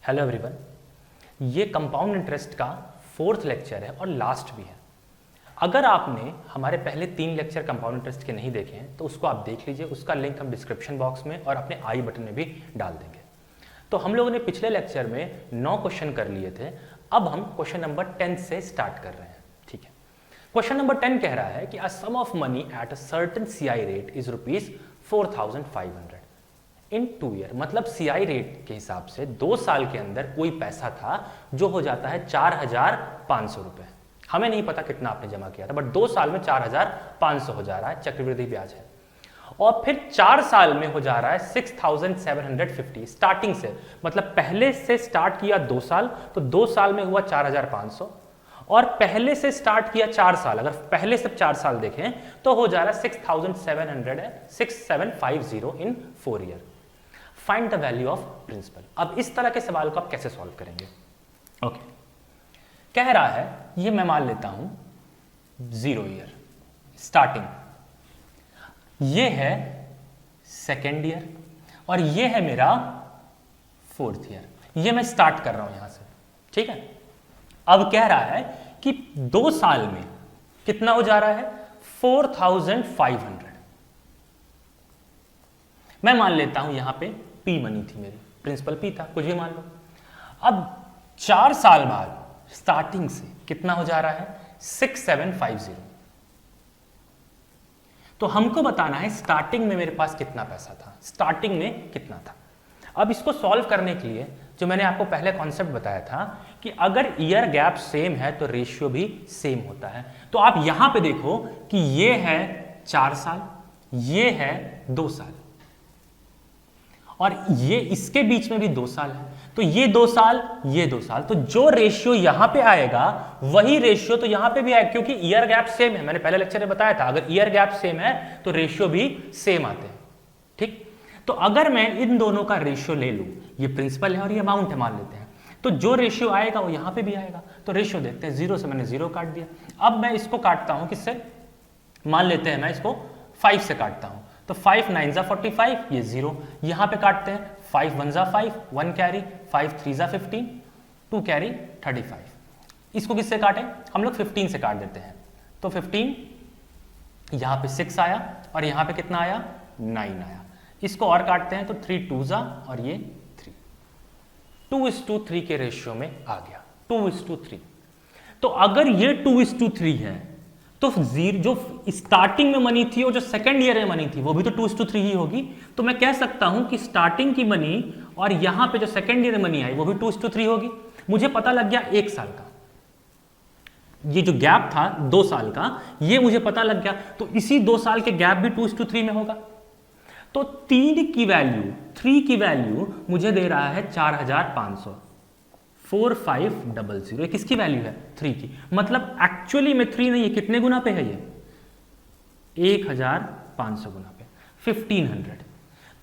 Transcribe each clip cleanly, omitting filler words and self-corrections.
Hello everyone, ये compound interest का 4th lecture है और लास्ट भी है। अगर आपने हमारे पहले 3 लेक्चर कंपाउंड इंटरेस्ट के नहीं देखे हैं तो उसको आप देख लीजिए, उसका लिंक हम डिस्क्रिप्शन बॉक्स में और अपने आई बटन में भी डाल देंगे। तो हम लोगों ने पिछले लेक्चर में 9 क्वेश्चन कर लिए थे, अब हम क्वेश्चन नंबर 10 से स्टार्ट कर रहे हैं। ठीक है, क्वेश्चन नंबर 10 कह रहा है कि a sum of money at a certain CI rate is ₹4,500 in 2 year. मतलब CI रेट के हिसाब से 2 साल के अंदर कोई पैसा था जो हो जाता है 4,500 रुपए। हमें नहीं पता कितना आपने जमा किया था, बट 2 साल में 4,500 हो जा रहा है, चक्रवृद्धि ब्याज है। और फिर 4 साल में हो जा रहा है 6,750 स्टार्टिंग से। मतलब पहले से स्टार्ट किया 2 साल, तो 2 साल में हुआ 4,500, और पहले से स्टार्ट किया 4 साल, अगर पहले से 4 साल देखें तो हो जा रहा है 6,750 in 4 year. Find the value of principal. अब इस तरह के सवाल को आप कैसे सॉल्व करेंगे? ओके, कह रहा है, ये मैं मान लेता हूं 0 ईयर स्टार्टिंग, ये है सेकेंड ईयर और ये है मेरा 4th ईयर। ये मैं स्टार्ट कर रहा हूं यहां से। ठीक है, अब कह रहा है कि 2 साल में कितना हो जा रहा है 4,500। मैं मान लेता हूं यहां पे P मनी थी, मेरी प्रिंसिपल P था, कुछ भी मान लो। अब 4 साल बाद स्टार्टिंग से कितना हो जा रहा है 6,750। तो हमको बताना है स्टार्टिंग में मेरे पास कितना पैसा था, स्टार्टिंग में कितना था। अब इसको सॉल्व करने के लिए जो मैंने आपको पहले कॉन्सेप्ट बताया था कि अगर ईयर गैप सेम है तो रेशियो भी सेम होता है। तो आप यहां पे देखो कि ये है 4 साल, ये है 2 साल, और ये इसके बीच में भी 2 साल है। तो ये 2 साल, ये 2 साल, तो जो रेशियो यहां पे आएगा वही रेशियो तो यहां पे भी आएगा, क्योंकि ईयर गैप सेम है। मैंने पहले लेक्चर में बताया था, अगर ईयर गैप सेम है तो रेशियो भी सेम आते हैं। ठीक, तो अगर मैं इन दोनों का रेशियो ले लूं, ये प्रिंसिपल है और ये अमाउंट है मान लेते हैं, तो जो रेशियो आएगा वो यहां पे भी आएगा। तो रेशियो देखते हैं, 0 से मैंने 0 काट दिया। अब मैं इसको काटता हूं किससे, मान लेते हैं मैं इसको 5 से काटता हूं, तो 5 9 जा 45, ये 0। यहां पे काटते हैं, 5 1 जा 5, 1 कैरी, 5 3 जा 15, 2 कैरी 35। इसको किससे काटें हम लोग, 15 से काट देते हैं। तो 15 यहां पे 6 आया और यहां पे कितना आया 9 आया। इसको और काटते हैं तो 3 2 जा और ये 3, 2:3 के रेशियो में आ गया, 2:3। तो अगर ये 2:3 है तो जो स्टार्टिंग में मनी थी और जो सेकेंड ईयर में मनी थी वो भी तो 2:3 ही होगी। तो मैं कह सकता हूं कि स्टार्टिंग की मनी और यहां पे जो सेकेंड ईयर में मनी आई वो भी 2:3 होगी। मुझे पता लग गया 1 साल का, ये जो गैप था 2 साल का, ये मुझे पता लग गया। तो इसी 2 साल के गैप भी 2:3 में होगा। तो 3 की वैल्यू मुझे दे रहा है 4,500, 4500। ये किसकी वैल्यू है 3 की। मतलब एक्चुअली में 3 नहीं है, कितने गुना पे है ये 1,500 गुना पे 1500।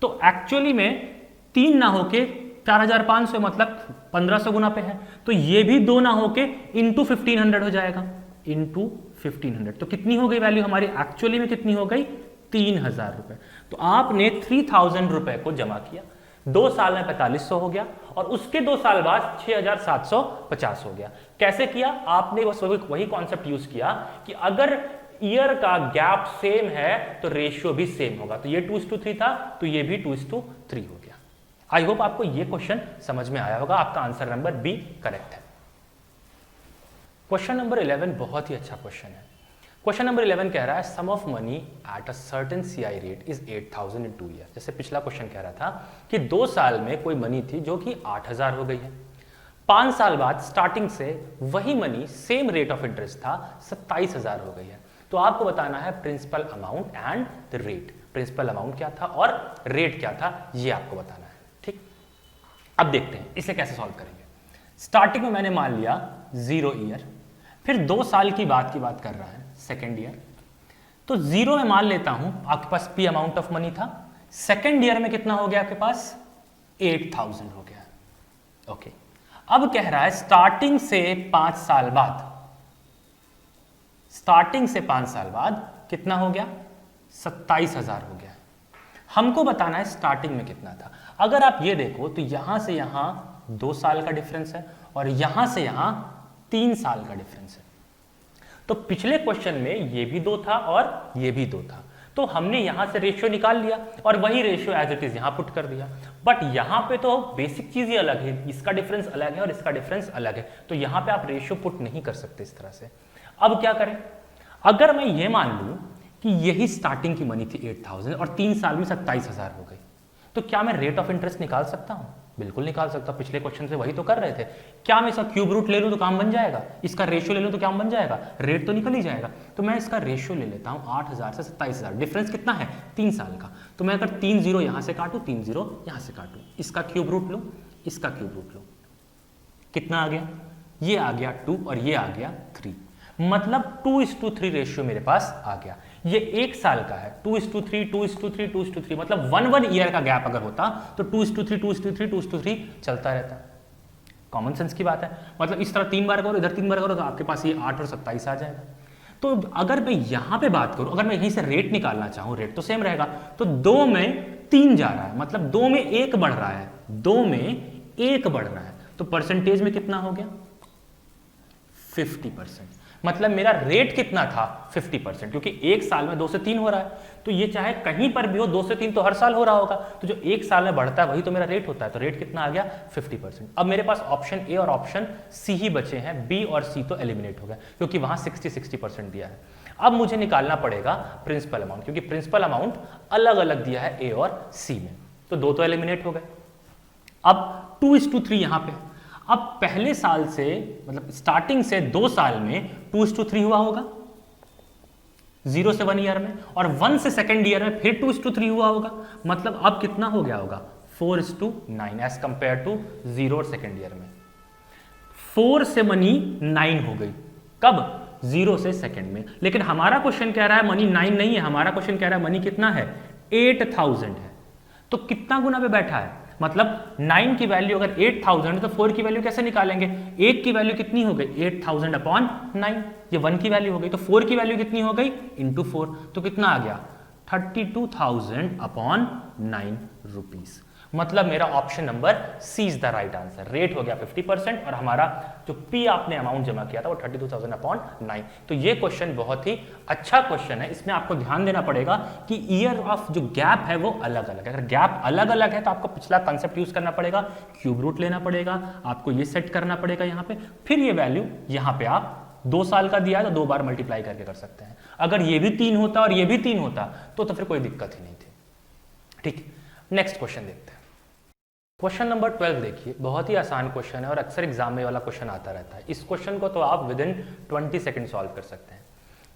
तो एक्चुअली में 3 ना होके 4,500 मतलब 1,500 गुना पे है। तो ये भी 2 ना होके इंटू 1500 हो जाएगा, इंटू 1500। तो कितनी हो गई वैल्यू हमारी, एक्चुअली में कितनी हो गई 3,000 रुपए। तो आपने 3,000 रुपए को जमा किया, 2 साल में 4500 हो गया और उसके 2 साल बाद 6,750 हो गया। कैसे किया आपने, बस वही कॉन्सेप्ट यूज किया कि अगर ईयर का गैप सेम है तो रेशियो भी सेम होगा। तो ये 2:3 था तो ये भी 2:3 हो गया। आई होप आपको ये क्वेश्चन समझ में आया होगा। आपका आंसर नंबर बी करेक्ट है। क्वेश्चन नंबर 11 बहुत ही अच्छा क्वेश्चन है। क्वेश्चन नंबर 11 कह रहा है sum of money at a certain CI rate is 8,000 in 2 year. जैसे पिछला क्वेश्चन कह रहा था कि 2 साल में कोई मनी थी जो कि 8,000 हो गई है। 5 साल बाद स्टार्टिंग से वही money same rate of interest था 27,000 हो गई है। तो आपको बताना है principal amount and the rate. Principal amount क्या था और रेट क्या था, ये आपको बताना है। ठीक, अब देखते हैं इसे कैसे सॉल्व करेंगे। स्टार्टिंग में मैंने मान लिया 0 ईयर, फिर 2 साल की बात कर रहा है सेकेंड ईयर। तो 0 में मान लेता हूं आपके पास P अमाउंट ऑफ मनी था, सेकेंड ईयर में कितना हो गया आपके पास 8,000 हो गया। ओके, अब कह रहा है स्टार्टिंग से 5 साल बाद, स्टार्टिंग से 5 साल बाद कितना हो गया 27,000 हो गया। हमको बताना है स्टार्टिंग में कितना था। अगर आप ये देखो तो यहां से यहां 2 साल का डिफरेंस है और यहां से यहां 3 साल का डिफरेंस है। तो पिछले क्वेश्चन में ये भी 2 था और ये भी 2 था, तो हमने यहां से रेशियो निकाल लिया और वही रेशियो एज इट इज यहां पुट कर दिया। बट यहां पे तो बेसिक चीज ही अलग है, इसका डिफरेंस अलग है और इसका डिफरेंस अलग है, तो यहां पे आप रेशियो पुट नहीं कर सकते इस तरह से। अब क्या करें, अगर मैं ये मान लूं कि यही स्टार्टिंग की मनी थी 8000 और 3 साल में 27000 हो गई, तो क्या मैं रेट ऑफ इंटरेस्ट निकाल सकता हूं? बिल्कुल निकाल सकता हूं, पिछले क्वेश्चन से वही तो कर रहे थे। क्या मैं इसका क्यूब रूट ले लूं तो काम बन जाएगा, इसका रेशियो ले लूं तो काम बन जाएगा, रेट तो निकल ही जाएगा। तो मैं इसका रेशियो ले लेता हूं 8000 से 27000, डिफरेंस कितना है 3 साल का। तो मैं अगर 3 0 यहां से काटूं, 3 0 यहां से काटूं, इसका क्यूब रूट लूं, इसका क्यूब रूट लूं, कितना आ गया, ये आ गया 2 और ये आ गया 3, मतलब 2:3 रेशियो मेरे पास आ गया। ये 1 साल का है, 2:3 2:3 2:3, मतलब 1 ईयर का गैप अगर होता तो 2:3 2:3 2:3 चलता रहता। कॉमन सेंस की बात है, मतलब इस तरह 3 बार करो, इधर 3 बार करो, तो आपके पास ये 8 और 27 आ जाएगा। तो अगर मैं यहां पे बात करूं, अगर मैं यहीं से रेट निकालना चाहूं, रेट तो सेम रहेगा, तो 2 में 3 जा रहा है, मतलब 2 में 1 बढ़ रहा है, 2 में 1 बढ़ रहा है, तो परसेंटेज में कितना हो गया 50%। मतलब मेरा रेट कितना था 50%, क्योंकि 1 साल में 2 से 3 हो रहा है, तो ये चाहे कहीं पर भी हो 2 से 3 तो हर साल हो रहा होगा, तो जो 1 साल में बढ़ता है वही तो मेरा रेट होता है, तो रेट कितना आ गया 50%। अब मेरे पास ऑप्शन ए और ऑप्शन सी ही बचे हैं, बी और सी तो एलिमिनेट हो गया क्योंकि वहां 60% दिया है। अब मुझे निकालना पड़ेगा प्रिंसिपल अमाउंट, क्योंकि प्रिंसिपल अमाउंट अलग अलग दिया है ए और सी में, तो 2 तो एलिमिनेट हो गए। अब 2:3 यहां पे, अब पहले साल से मतलब स्टार्टिंग से 2 साल में 2:3 हुआ होगा, 0 से 1 ईयर में, और 1 से सेकेंड ईयर में फिर 2:3 हुआ होगा, मतलब अब कितना हो गया होगा 4:9 एज कंपेयर टू 0 और सेकेंड ईयर में। 4 से मनी 9 हो गई, कब 0 से सेकेंड में। लेकिन हमारा क्वेश्चन कह रहा है मनी 9 नहीं है, हमारा क्वेश्चन कह रहा है मनी कितना है 8000 है, तो कितना गुना पे बैठा है, मतलब 9 की वैल्यू अगर 8000 है तो 4 की वैल्यू कैसे निकालेंगे, 1 की वैल्यू कितनी हो गई 8000 अपॉन 9, ये 1 की वैल्यू हो गई, तो 4 की वैल्यू कितनी हो गई इंटू 4, तो कितना आ गया 32,000 अपॉन 9 रुपीज। मतलब मेरा option number C is the right answer. Rate हो गया 50% और हमारा जो पी आपने अमाउंट जमा किया था वो 32,000 अपॉन 9। तो ये क्वेश्चन बहुत ही अच्छा क्वेश्चन है, इसमें आपको ध्यान देना पड़ेगा कि ईयर ऑफ जो गैप है वो अलग अलग है। अगर गैप अलग अलग है तो आपको पिछला कंसेप्ट यूज करना पड़ेगा, क्यूब रूट लेना पड़ेगा, आपको ये सेट करना पड़ेगा यहाँ पे, फिर ये वैल्यू यहाँ पे आप 2 साल का दिया है तो 2 बार मल्टीप्लाई करके कर सकते हैं। अगर ये भी 3 होता और ये भी 3 होता तो फिर कोई दिक्कत ही नहीं थी। ठीक, नेक्स्ट क्वेश्चन देखते हैं। क्वेश्चन नंबर 12 देखिए, बहुत ही आसान क्वेश्चन है और अक्सर एग्जाम में वाला क्वेश्चन आता रहता है। इस क्वेश्चन को तो आप विद इन 20 सेकंड सॉल्व कर सकते हैं।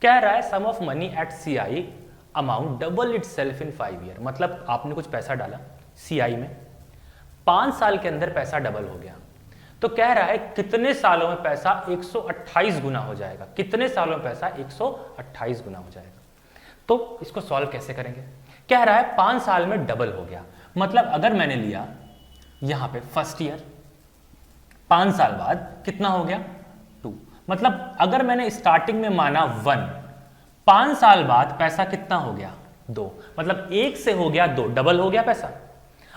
कह रहा है sum of money at CI amount double itself in 5 year, मतलब आपने कुछ पैसा डाला सीआई में, 5 साल के अंदर पैसा डबल हो गया, तो कह रहा है कितने सालों में पैसा 128 गुना हो जाएगा, कितने सालों में पैसा 128 गुना हो जाएगा। तो इसको सॉल्व कैसे करेंगे, कह रहा है 5 साल में डबल हो गया, मतलब अगर मैंने लिया यहां पे फर्स्ट ईयर, 5 साल बाद कितना हो गया 2, मतलब अगर मैंने स्टार्टिंग में माना 1, 5 साल बाद पैसा कितना हो गया 2, मतलब 1 से हो गया 2, डबल हो गया पैसा।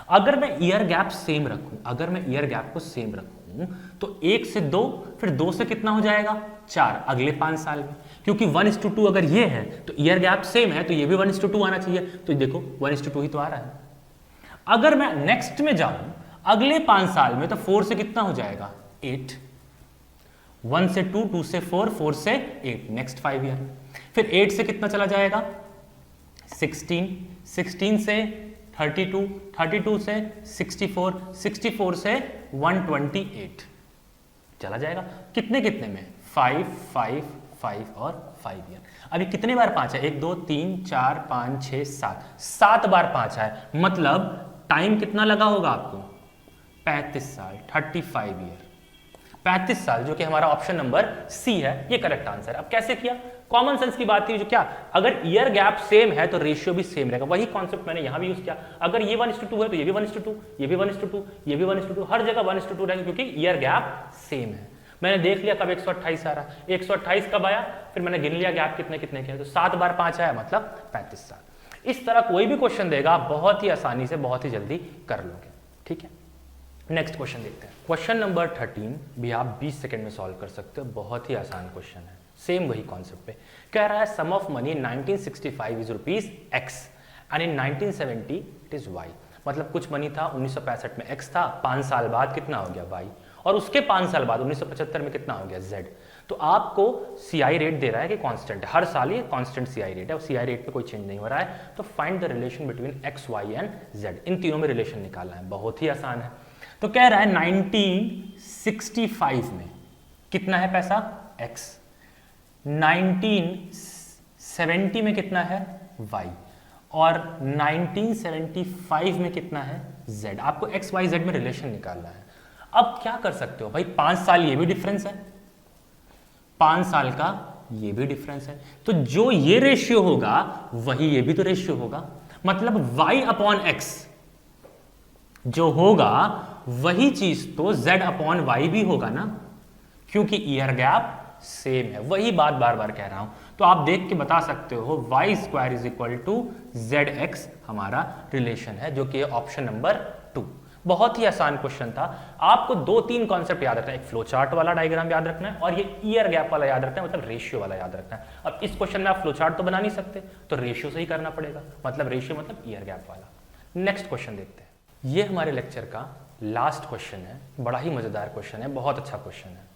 अगर मैं ईयर गैप सेम रखूं, अगर मैं ईयर गैप को सेम रखूं तो 1 से 2, फिर 2 से कितना हो जाएगा 4 अगले 5 साल में, क्योंकि 1:2 अगर ये है तो ईयर गैप सेम है तो ये भी 1:2 आना चाहिए, तो देखो 1:2 ही तो आ रहा है। अगर मैं नेक्स्ट में जाऊं अगले 5 साल में तो 4 से कितना हो जाएगा 8, 1 से 2, 2 से 4, 4 से 8, नेक्स्ट 5 ईयर। फिर 8 से कितना चला जाएगा 16, 16 से 32, 32 से 64, 64 से 128 चला जाएगा, कितने कितने में 5, 5, 5 और 5 ईयर। अभी कितने बार 5 है, 1 2 3 4 5 6 7, 7 बार 5 है, मतलब टाइम कितना लगा होगा आपको 35 साल, 35 ईयर, 35 साल, जो कि हमारा ऑप्शन नंबर सी है, ये करेक्ट आंसर। अब कैसे किया, कॉमन सेंस की बात थी, जो क्या अगर ईयर गैप सेम है तो रेशियो भी सेम रहेगा, वही कॉन्सेप्ट मैंने यहां भी यूज किया। अगर ये 1:2 है तो ये भी 1:2, ये भी 1:2, ये भी 1:2, हर जगह 1:2 रहेगा क्योंकि ईयर गैप सेम है। मैंने देख लिया कब 128 आ रहा है, 128 कब आया, फिर मैंने गिन लिया गैप कितने कितने के, तो 7 बार 5 आया, मतलब 35 साल। इस तरह कोई भी क्वेश्चन देगा आप बहुत ही आसानी से बहुत ही जल्दी कर लोगे। ठीक है, नेक्स्ट क्वेश्चन देखते हैं। क्वेश्चन नंबर 13 भी आप 20 सेकंड में सॉल्व कर सकते हो, बहुत ही आसान क्वेश्चन है, सेम वही कॉन्सेप्ट पे। कह रहा है sum of money 1965 is rupees X and in 1970 it is Y. मतलब कुछ मनी था 1965 में एक्स था, 5 साल बाद कितना हो गया वाई, और उसके 5 साल बाद 1975 में कितना हो गया जेड। तो आपको सीआई रेट दे रहा है कि कांस्टेंट है, हर साल ये कांस्टेंट सीआई रेट है और सीआई रेट पे कोई चेंज नहीं हो रहा है। तो find the relation between X Y and Z, इन तीनों में रिलेशन निकालना है, बहुत ही आसान है। तो कह रहा है 1965 में कितना है पैसा x, 1970 में कितना है y और 1975 में कितना है z। आपको x y z में रिलेशन निकालना है। अब क्या कर सकते हो भाई, 5 साल ये भी डिफरेंस है, 5 साल का ये भी डिफरेंस है, तो जो ये रेशियो होगा वही ये भी तो रेशियो होगा। मतलब y अपॉन x जो होगा वही चीज तो z अपॉन वाई भी होगा ना, क्योंकि ईयर गैप सेम है। वही बात बार बार कह रहा हूं। तो आप देख के बता सकते हो Y square is equal to Z X हमारा रिलेशन है, जो कि ऑप्शन नंबर 2। बहुत ही आसान क्वेश्चन था। आपको 2-3 कॉन्सेप्ट याद रखना है, एक फ्लो चार्ट वाला डायग्राम याद रखना है और ये ईयर गैप वाला याद रखना है, मतलब रेशियो वाला याद रखना है। अब इस क्वेश्चन में आप फ्लो चार्ट तो बना नहीं सकते, तो रेशियो से ही करना पड़ेगा, मतलब रेशियो मतलब ईयर गैप वाला। नेक्स्ट क्वेश्चन देखते हैं। ये हमारे लेक्चर का लास्ट क्वेश्चन है, बड़ा ही मजेदार क्वेश्चन है, बहुत अच्छा क्वेश्चन है।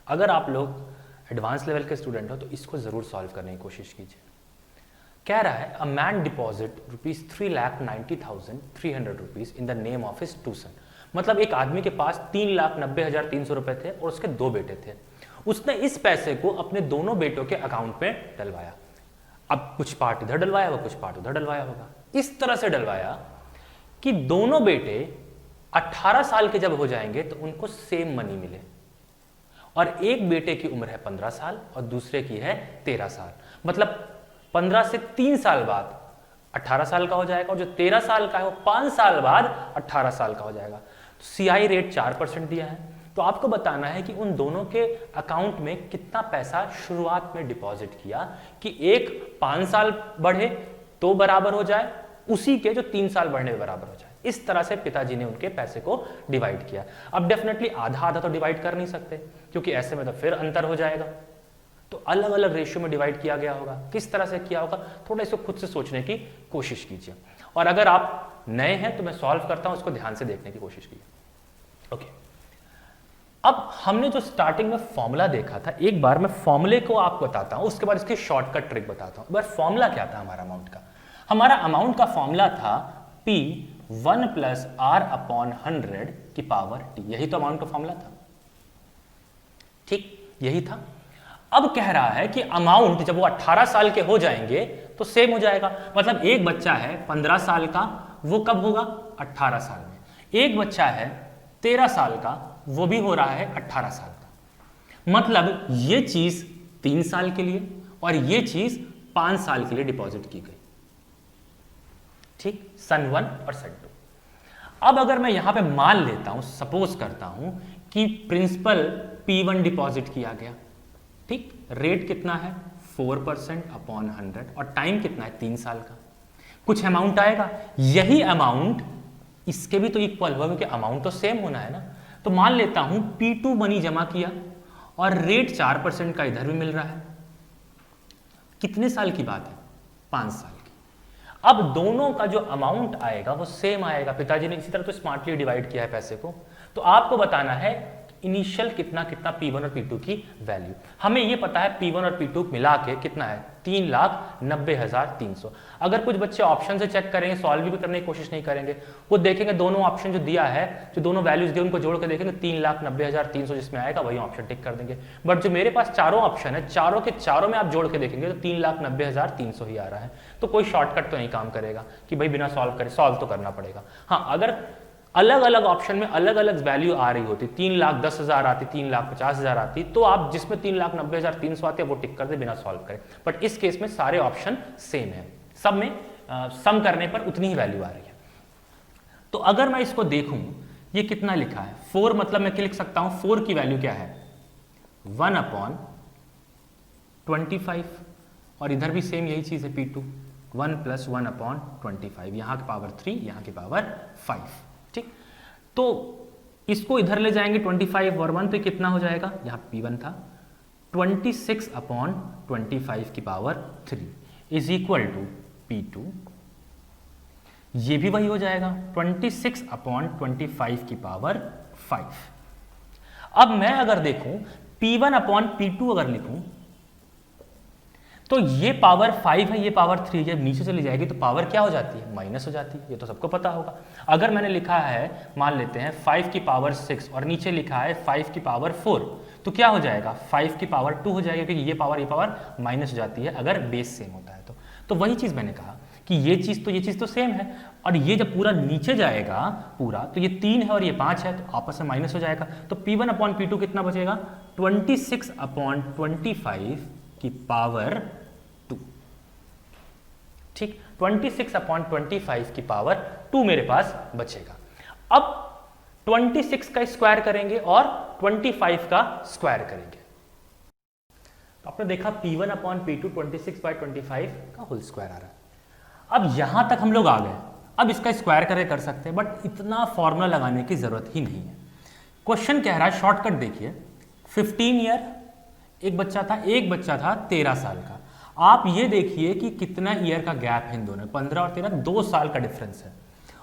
अगर आप लोग एडवांस लेवल के स्टूडेंट हो तो इसको जरूर सॉल्व करने की कोशिश कीजिए। कह रहा है a man deposit ₹3,90,300 in the name of his two son. मतलब एक आदमी के पास 3,90,300 रुपए थे और उसके 2 बेटे थे। उसने इस पैसे को अपने दोनों बेटों के अकाउंट पे डलवाया। अब कुछ पार्ट इधर डलवाया होगा, कुछ पार्ट उधर डलवाया होगा। इस तरह से डलवाया कि दोनों बेटे 18 साल के जब हो जाएंगे तो उनको सेम मनी मिले, और एक बेटे की उम्र है 15 साल और दूसरे की है 13 साल। मतलब 15 से 3 साल बाद 18 साल का हो जाएगा और जो 13 साल का है वो 5 साल बाद 18 साल का हो जाएगा। तो सीआई रेट 4% दिया है, तो आपको बताना है कि उन दोनों के अकाउंट में कितना पैसा शुरुआत में डिपॉजिट किया कि एक 5 साल बढ़े तो बराबर हो जाए उसी के जो 3 साल बढ़ने में बराबर हो जाए। इस तरह से पिताजी ने उनके पैसे को डिवाइड किया। अब डेफिनेटली आधा आधा तो डिवाइड कर नहीं सकते, क्योंकि ऐसे में तो फिर अंतर हो जाएगा, तो अलग अलग रेशियो में डिवाइड किया गया होगा। किस तरह से किया होगा थोड़ा इसको खुद से सोचने की कोशिश कीजिए, और अगर आप नए हैं तो मैं सॉल्व करता हूं, उसको ध्यान से देखने की कोशिश कीजिए। ओके, अब हमने जो स्टार्टिंग में फॉर्मूला देखा था, एक बार मैं फॉर्मूले को आपको बताता हूं, उसके बाद इसकी शॉर्टकट ट्रिक बताता हूं। एक फॉर्मूला क्या था हमारा अमाउंट का? हमारा अमाउंट का फॉर्मूला था P 1 + R/100 की पावर T। यही तो अमाउंट का फॉर्मूला था, ठीक, यही था। अब कह रहा है कि अमाउंट जब वो 18 साल के हो जाएंगे तो सेम हो जाएगा। मतलब एक बच्चा है 15 साल का, वो कब होगा? 18 साल में। एक बच्चा है 13 साल का, वो भी हो रहा है 18 साल का। मतलब ये चीज 3 साल के लिए और ये चीज 5 साल के लिए डिपॉजिट की गई, ठीक, सन 1 और सन 2। अब अगर मैं यहां पे मान लेता हूं, सपोज करता हूं कि प्रिंसिपल P1 डिपॉजिट किया गया, ठीक, रेट कितना है 4%/100 और टाइम कितना है 3 साल का। कुछ अमाउंट आएगा, यही अमाउंट इसके भी तो इक्वल होगा क्योंकि अमाउंट तो सेम होना है ना। तो मान लेता हूं P2 मनी जमा किया और रेट 4% का इधर भी मिल रहा है। कितने साल की बात है? 5 साल की। अब दोनों का जो अमाउंट आएगा वो सेम आएगा। पिताजी ने इसी तरह तो स्मार्टली डिवाइड किया है पैसे को। तो आपको बताना है इनिशियल कितना कितना P1 और P2 की वैल्यू। हमें ये पता है P1 और P2 मिला के कितना है 3,90,300। अगर कुछ बच्चे ऑप्शन से चेक करेंगे, सॉल्व भी करने की कोशिश नहीं करेंगे, वो देखेंगे दोनों ऑप्शन जो दिया है, जो दोनों वैल्यूज दिए उनको जोड़ के देखेंगे 3,90,300 जिसमें आएगा वही ऑप्शन टिक कर देंगे। बट जो मेरे पास चारों ऑप्शन है, चारों के चारों में आप जोड़ के देखेंगे तो 3,90,300 ही आ रहा है। तो कोई शॉर्टकट तो नहीं काम करेगा कि भाई बिना सॉल्व करे, सॉल्व तो करना पड़ेगा। हाँ, अगर अलग अलग ऑप्शन में अलग अलग वैल्यू आ रही होती, 3,10,000 आती, 3,50,000 आती, तो आप जिसमें 3,90,300 आते हैं वो टिक कर दे बिना सॉल्व करें। बट इस केस में सारे ऑप्शन सेम है, सब में सम करने पर उतनी ही वैल्यू आ रही है। तो अगर मैं इसको देखूं, ये कितना लिखा है 4, मतलब मैं क्या लिख सकता हूं 4 की वैल्यू क्या है 1/25, और इधर भी सेम यही चीज है P2 1 + 1/25, यहां की पावर 3, यहां की पावर 5, ठीक। तो इसको इधर ले जाएंगे 25 और 1, तो कितना हो जाएगा, यहाँ P1 था 26/25 की power 3 is equal to P2, ये भी वही हो जाएगा 26/25 की पावर 5। अब मैं अगर देखूं P1/P2 अगर लिखूं तो ये पावर 5 है, ये पावर 3 जब नीचे चली जाएगी तो पावर क्या हो जाती है, माइनस हो जाती है, ये तो सबको पता होगा। अगर मैंने लिखा है मान लेते हैं 5 की पावर 6 और नीचे लिखा है 5 की पावर 4, तो क्या हो जाएगा 5 की पावर 2 हो जाएगा, क्योंकि ये पावर माइनस हो जाती है अगर बेस सेम होता है तो वही चीज मैंने कहा कि ये चीज तो सेम है, और ये जब पूरा नीचे जाएगा पूरा, तो ये 3 है और ये 5 है, तो आपस में माइनस हो जाएगा, तो P1/P2 कितना बचेगा 26/25 की पावर 2। ठीक, 26/25 की पावर 2 मेरे पास बचेगा। अब 26 का स्क्वायर करेंगे और 25 का स्क्वायर करेंगे, तो आपने देखा P1/P2 26/25 का होल स्क्वायर आ रहा है। अब यहां तक हम लोग आ गए, अब इसका स्क्वायर कर सकते हैं, बट इतना फॉर्मूला लगाने की जरूरत ही नहीं है। क्वेश्चन कह रहा है, शॉर्टकट देखिए, 15 ईयर एक बच्चा था 13 साल का। आप ये देखिए कि कितना ईयर का गैप है इन दोनों, 15 और 13, 2 साल का डिफरेंस है।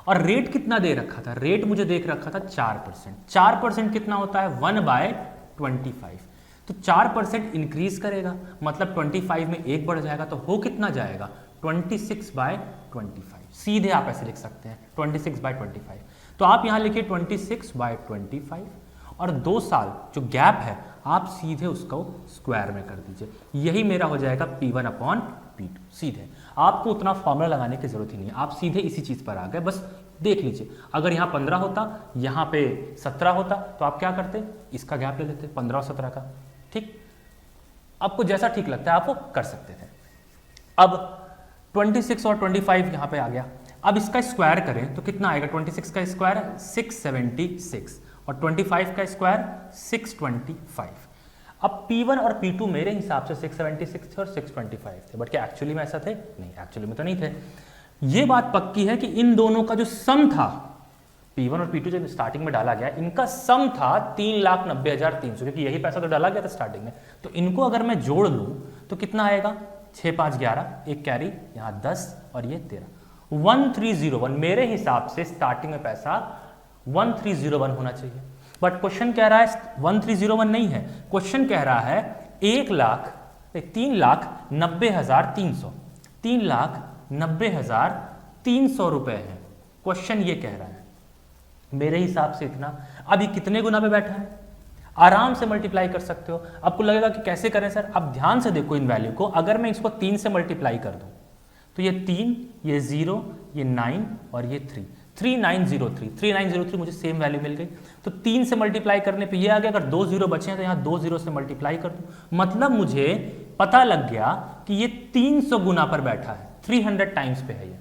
और रेट कितना दे रखा था, रेट मुझे देख रखा था 4%। 4% कितना होता है 1/25, तो 4% इंक्रीज करेगा, मतलब 25 में 1 बढ़ जाएगा, तो हो कितना जाएगा 26/25। सीधे आप ऐसे लिख सकते हैं 26/25। तो आप यहां लिखिए 26/25 और 2 साल जो गैप है आप सीधे उसको स्क्वायर में कर दीजिए, यही मेरा हो जाएगा P1/P2। सीधे आपको उतना फॉर्मूला लगाने की जरूरत ही नहीं है, आप सीधे इसी चीज पर आ गए। बस देख लीजिए, अगर यहाँ 15 होता, यहाँ पे 17 होता, तो आप क्या करते, इसका गैप ले लेते 15 और 17 का। ठीक, आपको जैसा ठीक लगता है आप वो कर सकते थे। अब 26 और 25 यहाँ पे आ गया, अब इसका स्क्वायर करें तो कितना आएगा, 26 का स्क्वायर 676 और 25 का स्क्वायर 625। अब P1 और P2 मेरे हिसाब से 676 थे और 625 थे, बट क्या एक्चुअली में ऐसा थे, नहीं एक्चुअली में तो नहीं थे। ये बात पक्की है कि इन दोनों का जो सम था, P1 और P2 जब स्टार्टिंग में डाला गया, इनका सम था 3,90,300, क्योंकि यही पैसा तो डाला गया था स्टार्टिंग में। तो इनको अगर मैं जोड़ लूं तो कितना आएगा, 6 5 11, एक कैरी, यहाँ 10 और ये 13, 1301। मेरे हिसाब से स्टार्टिंग में पैसा 1301 होना चाहिए, बट क्वेश्चन कह रहा है 1301 नहीं है, क्वेश्चन कह रहा है 3,90,300, 3,90,300 रुपए है, क्वेश्चन ये कह रहा है। मेरे हिसाब से इतना, अभी कितने गुना पे बैठा है, आराम से मल्टीप्लाई कर सकते हो। आपको लगेगा कि कैसे करें सर, आप ध्यान से देखो इन वैल्यू को। अगर मैं इसको 3 से मल्टीप्लाई कर दूं तो ये 3, ये 0, ये 9 और ये 3, 3903 मुझे सेम वैल्यू मिल गई। तो 3 से मल्टीप्लाई करने पे ये आ गया, अगर 2 0 बचे हैं तो यहाँ 2 0 से मल्टीप्लाई कर दूं, मतलब मुझे पता लग गया कि ये 300 गुना पर बैठा है, 300 टाइम्स पे है ये।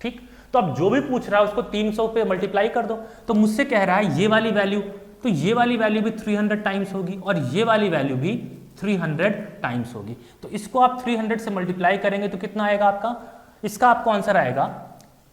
ठीक, तो अब जो भी पूछ रहा है उसको 300 पे मल्टीप्लाई कर दो। तो मुझसे कह रहा है ये वाली वैल्यू, तो ये वाली वैल्यू भी 300 टाइम्स होगी और ये वाली वैल्यू भी 300 टाइम्स होगी। तो इसको आप 300 से मल्टीप्लाई करेंगे तो कितना आएगा आपका, इसका आपको आंसर आएगा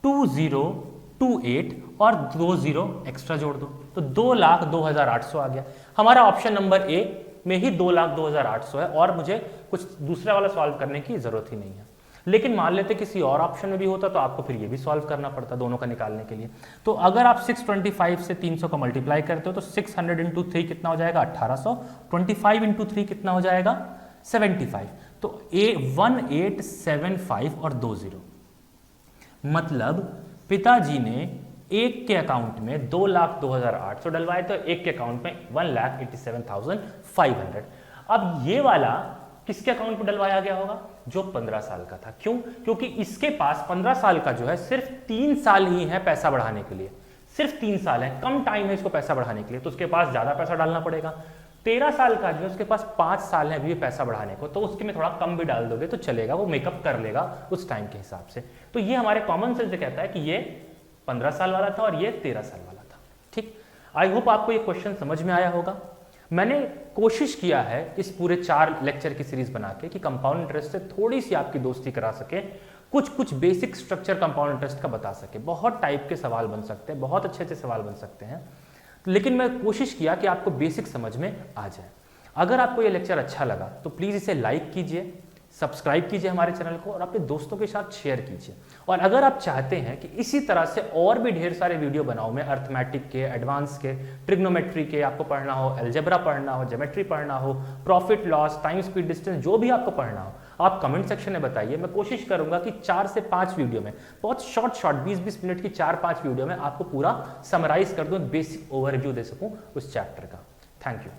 2028 और 20 एक्स्ट्रा जोड़ दो, तो 2,02,800 आ गया। हमारा ऑप्शन नंबर ए में ही 2,02,800 है और मुझे कुछ दूसरा वाला सॉल्व करने की जरूरत ही नहीं है। लेकिन मान लेते किसी और ऑप्शन में भी होता तो आपको फिर ये भी सॉल्व करना पड़ता दोनों का निकालने के लिए। तो अगर आप 625 से 300 का मल्टीप्लाई करते हो तो 600 इंटू 3 कितना हो जाएगा 1800, 25 इंटू 3 कितना हो जाएगा 75। तो 1875 और 20, मतलब पिताजी ने एक के अकाउंट में 2,02,800 डलवाए तो एक के अकाउंट में 1,87,500। अब ये वाला किसके अकाउंट में डलवाया गया होगा, जो 15 साल का था। क्यों, क्योंकि इसके पास 15 साल का जो है सिर्फ 3 साल ही है पैसा बढ़ाने के लिए, सिर्फ 3 साल है, कम टाइम है इसको पैसा बढ़ाने के लिए, तो उसके पास ज्यादा पैसा डालना पड़ेगा। 13 साल का जो है उसके पास 5 साल है अभी भी पैसा बढ़ाने को, तो उसके में थोड़ा कम भी डाल दोगे तो चलेगा, वो मेकअप कर लेगा उस टाइम के हिसाब से। तो ये हमारे कॉमन सेंस से कहता है कि ये 15 साल वाला था और ये 13 साल वाला था। ठीक, आई होप आपको ये क्वेश्चन समझ में आया होगा। मैंने कोशिश किया है इस पूरे 4 लेक्चर की सीरीज बना के कि कंपाउंड इंटरेस्ट से थोड़ी सी आपकी दोस्ती करा सके, कुछ बेसिक स्ट्रक्चर कंपाउंड इंटरेस्ट का बता सके। बहुत टाइप के सवाल बन सकते हैं, बहुत अच्छे सवाल बन सकते हैं। लेकिन मैं कोशिश किया कि आपको बेसिक समझ में आ जाए। अगर आपको ये लेक्चर अच्छा लगा तो प्लीज़ इसे लाइक कीजिए, सब्सक्राइब कीजिए हमारे चैनल को और अपने दोस्तों के साथ शेयर कीजिए। और अगर आप चाहते हैं कि इसी तरह से और भी ढेर सारे वीडियो बनाऊं मैं, अर्थमेटिक के, एडवांस के, ट्रिग्नोमेट्री के, आपको पढ़ना हो, अलजेब्रा पढ़ना हो, ज्योमेट्री पढ़ना हो, profit loss, time speed distance, जो भी आपको पढ़ना हो आप कमेंट सेक्शन में बताइए। मैं कोशिश करूंगा कि 4 से 5 वीडियो में, बहुत शॉर्ट 20-20 मिनट की 4-5 वीडियो में आपको पूरा समराइज कर दूं, बेसिक ओवरव्यू दे सकूं उस चैप्टर का। Thank you.